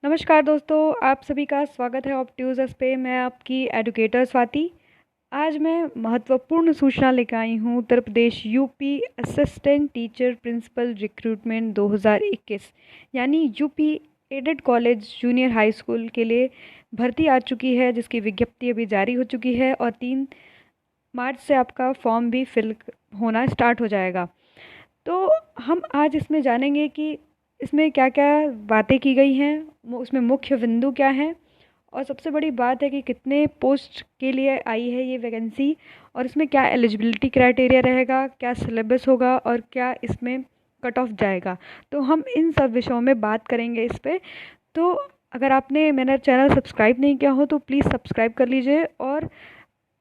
नमस्कार दोस्तों, आप सभी का स्वागत है ऑप्ट्यूज़र्स पे। मैं आपकी एडुकेटर स्वाति। आज मैं महत्वपूर्ण सूचना लेकर आई हूँ। Uttar Pradesh UP assistant teacher principal recruitment 2021 यानी UP aided college junior high school के लिए भर्ती आ चुकी है, जिसकी विज्ञप्ति अभी जारी हो चुकी है और 3 मार्च से आपका फॉर्म भी फिल होना स्टार्ट हो जाएगा। तो हम आज इसमें जानेंगे कि इसमें क्या क्या बातें की गई हैं, उसमें मुख्य बिंदु क्या हैं, और सबसे बड़ी बात है कि कितने पोस्ट के लिए आई है ये वैकेंसी, और इसमें क्या एलिजिबिलिटी क्राइटेरिया रहेगा, क्या सिलेबस होगा और क्या इसमें कट ऑफ जाएगा। तो हम इन सब विषयों में बात करेंगे इस पे। तो अगर आपने मेरा चैनल सब्सक्राइब नहीं किया हो तो प्लीज़ सब्सक्राइब कर लीजिए और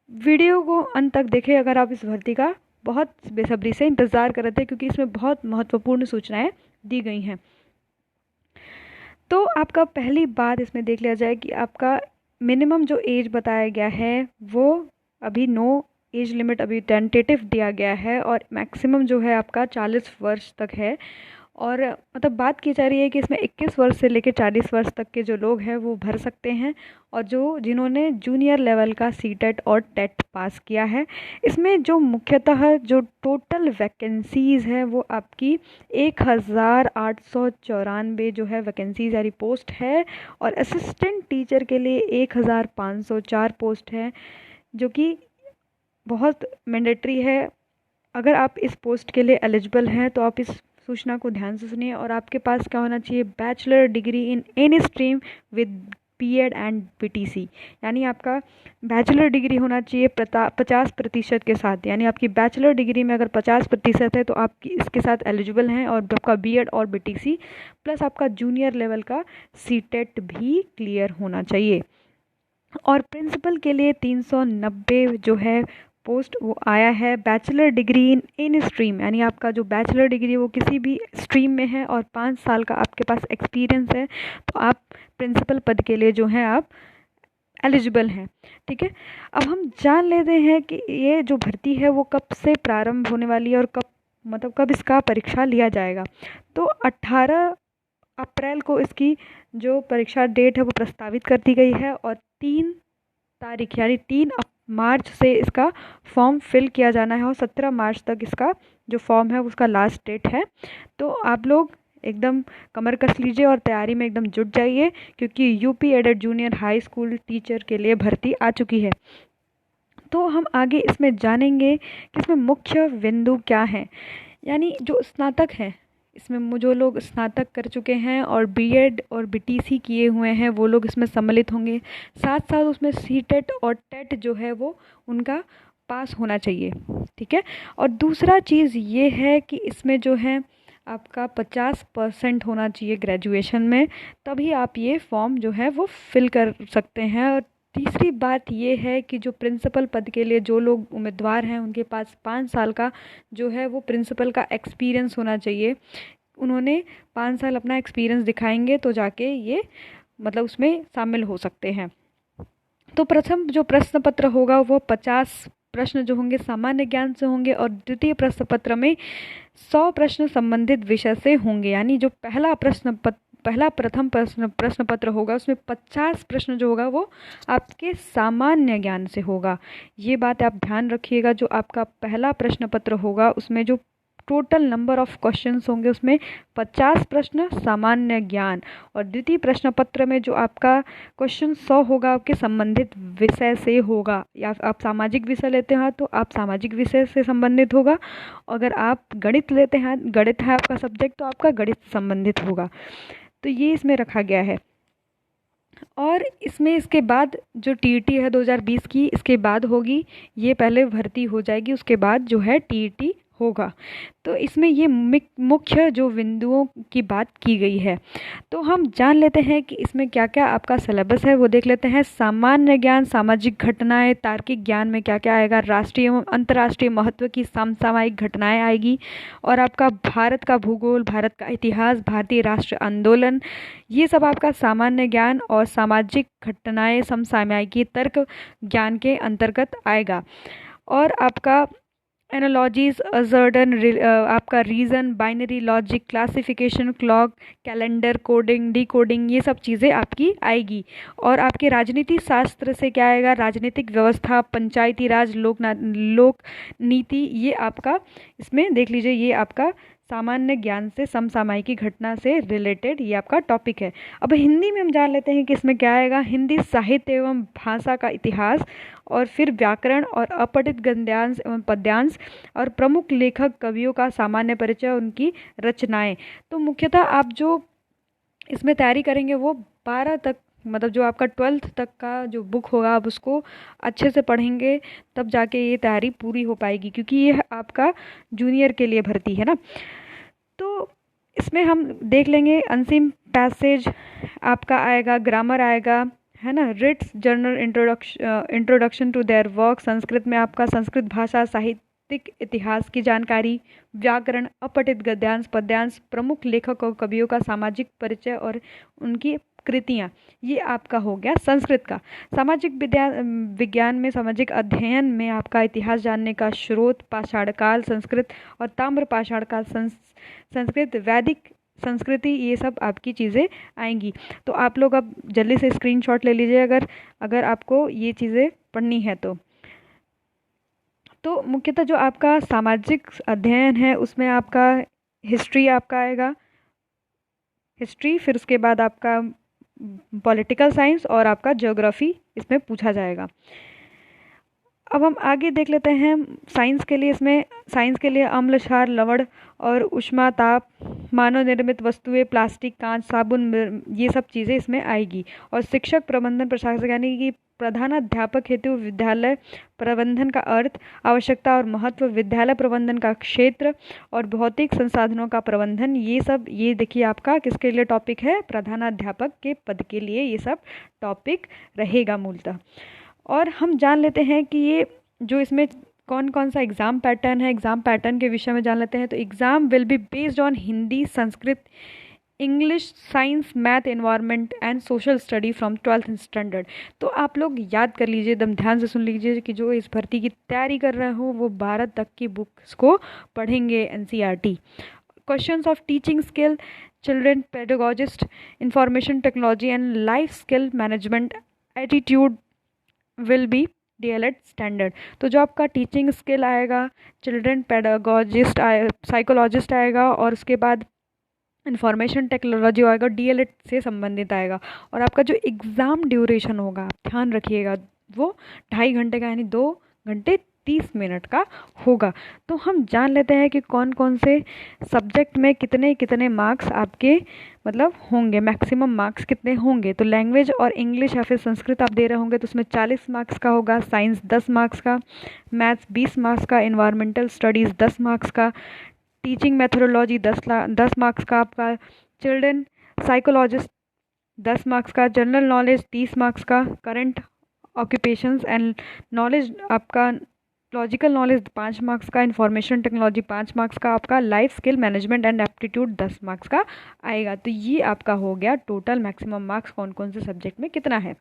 वीडियो को अंत तक देखें अगर आप इस भर्ती का बहुत बेसब्री से इंतज़ार कर रहे थे, क्योंकि इसमें बहुत महत्वपूर्ण सूचनाएं दी गई हैं। तो आपका पहली बात इसमें देख लिया जाए कि आपका मिनिमम जो एज बताया गया है वो अभी नो एज लिमिट अभी टेंटेटिव दिया गया है, और मैक्सिमम जो है आपका 40 वर्ष तक है। और मतलब बात की जा रही है कि इसमें 21 वर्ष से लेकर 40 वर्ष तक के जो लोग हैं वो भर सकते हैं, और जिन्होंने जूनियर लेवल का सीटेट और टेट पास किया है। इसमें जो मुख्यतः जो टोटल वैकेंसीज़ है वो आपकी 1894 जो है वैकेंसीज यानी पोस्ट है, और असिस्टेंट टीचर के लिए 1504 पोस्ट है, जो कि बहुत मैंडेटरी है। अगर आप इस पोस्ट के लिए एलिजिबल हैं तो आप इस सूचना को ध्यान से सुनिए। और आपके पास क्या होना चाहिए, bachelor degree in any stream with BEd and BTC, यानी आपका बैचलर डिग्री होना चाहिए 50% के साथ। यानी आपकी बैचलर डिग्री में अगर 50% है तो आप इसके साथ एलिजिबल हैं, और आपका बीएड और बीटीसी प्लस आपका जूनियर लेवल का सीटेट भी क्लियर होना चाहिए। और प्रिंसिपल के लिए 390 जो है पोस्ट वो आया है। Bachelor degree in any stream, यानी आपका जो बैचलर डिग्री वो किसी भी स्ट्रीम में है और 5 साल का आपके पास एक्सपीरियंस है, तो आप प्रिंसिपल पद के लिए जो है आप एलिजिबल हैं। ठीक है, अब हम जान लेते हैं कि ये जो भर्ती है वो कब से प्रारंभ होने वाली है और कब इसका परीक्षा लिया जाएगा। तो 18 अप्रैल को इसकी जो परीक्षा डेट है वो प्रस्तावित कर दी गई है, और 3 तारीख यानी 3 मार्च से इसका फॉर्म फिल किया जाना है, और 17 मार्च तक इसका जो फॉर्म है उसका लास्ट डेट है। तो आप लोग एकदम कमर कस लीजिए और तैयारी में एकदम जुट जाइए, क्योंकि UP aided junior high school teacher के लिए भर्ती आ चुकी है। तो हम आगे इसमें जानेंगे कि इसमें मुख्य बिंदु क्या हैं। यानी जो स्नातक हैं, इसमें जो लोग स्नातक कर चुके हैं और बीएड और बीटीसी किए हुए हैं वो लोग इसमें सम्मिलित होंगे। साथ साथ उसमें सीटेट और टेट जो है वो उनका पास होना चाहिए। ठीक है, और दूसरा चीज़ ये है कि इसमें जो है आपका 50% होना चाहिए ग्रेजुएशन में, तभी आप ये फॉर्म जो है वो फिल कर सकते हैं। और तीसरी बात ये है कि जो प्रिंसिपल पद के लिए जो लोग उम्मीदवार हैं उनके पास 5 साल का जो है वो प्रिंसिपल का एक्सपीरियंस होना चाहिए। उन्होंने 5 साल अपना एक्सपीरियंस दिखाएंगे तो जाके ये मतलब उसमें शामिल हो सकते हैं। तो प्रथम जो प्रश्न पत्र होगा वो 50 प्रश्न जो होंगे सामान्य ज्ञान से होंगे, और द्वितीय प्रश्न पत्र में 100 प्रश्न संबंधित विषय से होंगे। यानी जो प्रथम प्रश्न पत्र होगा उसमें 50 प्रश्न जो होगा वो आपके सामान्य ज्ञान से होगा। ये बात आप ध्यान रखिएगा। जो आपका पहला प्रश्न पत्र होगा उसमें जो टोटल नंबर ऑफ क्वेश्चंस होंगे उसमें 50 प्रश्न सामान्य ज्ञान, और द्वितीय प्रश्न पत्र में जो आपका क्वेश्चन 100 होगा आपके संबंधित विषय से होगा। या आप सामाजिक विषय लेते हैं तो आप सामाजिक विषय से संबंधित होगा, अगर आप गणित लेते हैं, गणित है आपका सब्जेक्ट, तो आपका गणित से संबंधित होगा। तो ये इसमें रखा गया है। और इसमें इसके बाद जो टीईटी है 2020 की, इसके बाद होगी, ये पहले भर्ती हो जाएगी उसके बाद जो है टीईटी होगा। तो इसमें ये मुख्य जो बिंदुओं की बात की गई है। तो हम जान लेते हैं कि इसमें क्या क्या आपका सिलेबस है वो देख लेते हैं। सामान्य ज्ञान, सामाजिक घटनाएं, तार्किक ज्ञान में क्या क्या आएगा, राष्ट्रीय एवं अंतर्राष्ट्रीय महत्व की समसामयिक घटनाएं आएगी, और आपका भारत का भूगोल, भारत का इतिहास, भारतीय राष्ट्र आंदोलन, ये सब आपका सामान्य ज्ञान और सामाजिक घटनाएं समसामयिकी तर्क ज्ञान के अंतर्गत आएगा। और आपका एनालॉजीज, असर्टन, आपका reason, binary logic, classification, clock, calendar, coding, decoding, ये सब चीज़ें आपकी आएगी। और आपके राजनीति शास्त्र से क्या आएगा, राजनीतिक व्यवस्था, पंचायती राज, लोक नीति, ये आपका इसमें देख लीजिए, ये आपका सामान्य ज्ञान से समसामयिकी घटना से रिलेटेड ये आपका टॉपिक है। अब हिंदी में हम जान लेते हैं कि इसमें क्या आएगा, हिंदी साहित्य एवं भाषा का इतिहास, और फिर व्याकरण और अपठित गद्यांश एवं पद्यांश, और प्रमुख लेखक कवियों का सामान्य परिचय, उनकी रचनाएं। तो मुख्यतः आप जो इसमें तैयारी करेंगे वो 12 तक, मतलब जो आपका 12th तक का जो बुक होगा आप उसको अच्छे से पढ़ेंगे, तब जाके ये तैयारी पूरी हो पाएगी, क्योंकि ये आपका जूनियर के लिए भर्ती है ना। तो इसमें हम देख लेंगे अनसीन पैसेज आपका आएगा, ग्रामर आएगा, है ना, रिट्स, general introduction to their work, Sanskrit में आपका संस्कृत भाषा साहित्यिक इतिहास की जानकारी, व्याकरण, अपठित गद्यांश पद्यांश, प्रमुख लेखक और कवियों का सामाजिक परिचय और उनकी कृतियाँ, ये आपका हो गया संस्कृत का। सामाजिक विज्ञान में सामाजिक अध्ययन में आपका इतिहास जानने का स्रोत, पाषाण काल संस्कृत और ताम्र पाषाण काल संस्कृत, वैदिक संस्कृति, ये सब आपकी चीज़ें आएंगी। तो आप लोग अब जल्दी से स्क्रीनशॉट ले लीजिए अगर आपको ये चीज़ें पढ़नी है तो मुख्यतः जो आपका सामाजिक अध्ययन है उसमें आपका हिस्ट्री आपका आएगा, हिस्ट्री, फिर उसके बाद आपका पॉलिटिकल साइंस और आपका ज्योग्राफी इसमें पूछा जाएगा। अब हम आगे देख लेते हैं साइंस के लिए। इसमें साइंस के लिए अम्ल, क्षार, लवण और ऊष्मा, ताप, मानव निर्मित वस्तुएं, प्लास्टिक, कांच, साबुन, ये सब चीज़ें इसमें आएगी। और शिक्षक, प्रबंधन, प्रशासक, यानी कि प्रधानाध्यापक हेतु विद्यालय प्रबंधन का अर्थ, आवश्यकता और महत्व, विद्यालय प्रबंधन का क्षेत्र और भौतिक संसाधनों का प्रबंधन, ये सब, ये देखिए आपका किसके लिए टॉपिक है, प्रधानाध्यापक के पद के लिए ये सब टॉपिक रहेगा मूलतः। और हम जान लेते हैं कि ये जो इसमें कौन कौन सा एग्ज़ाम पैटर्न है, एग्ज़ाम पैटर्न के विषय में जान लेते हैं। तो exam will be based on Hindi, Sanskrit, English, science, math, environment and social study from 12th standard. तो आप लोग याद कर लीजिए, एकदम ध्यान से सुन लीजिए कि जो इस भर्ती की तैयारी कर रहे हो वो 12 तक की बुक्स को पढ़ेंगे, NCERT. Questions of teaching skill, children pedagogist, information technology and life skill management, attitude will be DElEd standard. तो जो आपका टीचिंग स्किल आएगा, चिल्ड्रन पेडागोजिस्ट साइकोलॉजिस्ट आएगा, और उसके बाद इंफॉर्मेशन टेक्नोलॉजी आएगा, डीएलएड से संबंधित आएगा। और आपका जो एग्ज़ाम ड्यूरेशन होगा, ध्यान रखिएगा, वो 2.5 घंटे का, यानी 2 घंटे 30 मिनट का होगा। तो हम जान लेते हैं कि कौन कौन से सब्जेक्ट में कितने कितने मार्क्स आपके मतलब होंगे, मैक्सिमम मार्क्स कितने होंगे। तो लैंग्वेज और इंग्लिश या फिर संस्कृत आप दे रहे होंगे तो उसमें 40 मार्क्स का होगा, साइंस 10 मार्क्स का, मैथ्स 20 मार्क्स का, इन्वायरमेंटल स्टडीज़ 10 मार्क्स का, टीचिंग मेथोडोलॉजी 10 मार्क्स का आपका, चिल्ड्रन साइकोलॉजिस्ट 10 मार्क्स का, जनरल नॉलेज 30 मार्क्स का, करंट ऑक्यूपेशंस एंड नॉलेज आपका, लॉजिकल नॉलेज 5 मार्क्स का, इंफॉर्मेशन टेक्नोलॉजी 5 मार्क्स का, आपका life skill management and aptitude 10 marks का आएगा। तो ये आपका हो गया टोटल मैक्सिमम मार्क्स कौन कौन से सब्जेक्ट में कितना है।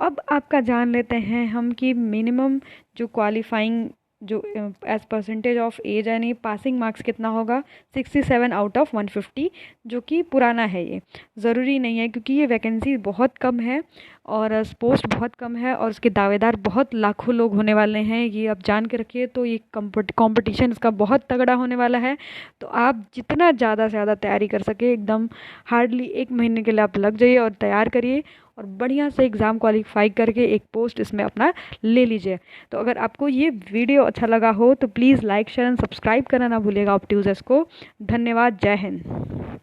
अब आपका जान लेते हैं हम कि मिनिमम जो क्वालिफाइंग जो एज परसेंटेज ऑफ एज यानी पासिंग मार्क्स कितना होगा, 67 आउट ऑफ 150, जो कि पुराना है। ये ज़रूरी नहीं है क्योंकि ये वैकेंसी बहुत कम है और पोस्ट बहुत कम है और उसके दावेदार बहुत लाखों लोग होने वाले हैं, ये आप जान के रखिए। तो ये कंपटीशन इसका बहुत तगड़ा होने वाला है। तो आप जितना ज़्यादा से ज़्यादा तैयारी कर सके, एकदम हार्डली 1 महीने के लिए आप लग जाइए और तैयार करिए और बढ़िया से एग्ज़ाम क्वालिफाई करके एक पोस्ट इसमें अपना ले लीजिए। तो अगर आपको ये वीडियो अच्छा लगा हो तो please like, share and subscribe करना ना भूलिएगा ऑप्ट्यूजर्स को। धन्यवाद, जय हिंद।